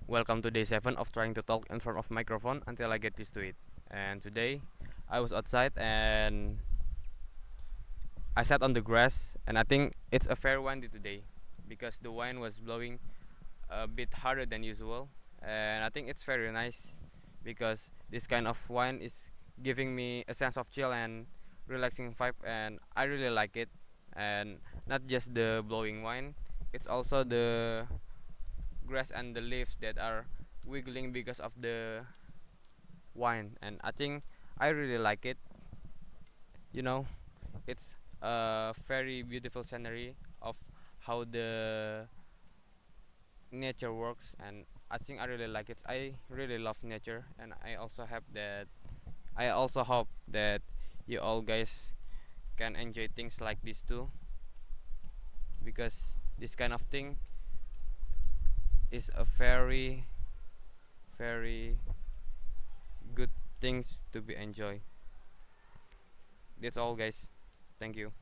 Welcome to day 7 of trying to talk in front of microphone until I get used to it. And today I was outside and I sat on the grass and I think it's a fair wind today because the wind was blowing a bit harder than usual, and I think it's very nice because this kind of wine is giving me a sense of chill and relaxing vibe, and I really like it. And not just the blowing wine, it's also the grass and the leaves that are wiggling because of the wine, and I think I really like it. You know, it's a very beautiful scenery of how the nature works, and I think I really like it. I really love nature, and I also hope that you all guys can enjoy things like this too, because this kind of thing is a very good things to be enjoy. That's all, guys. Thank you.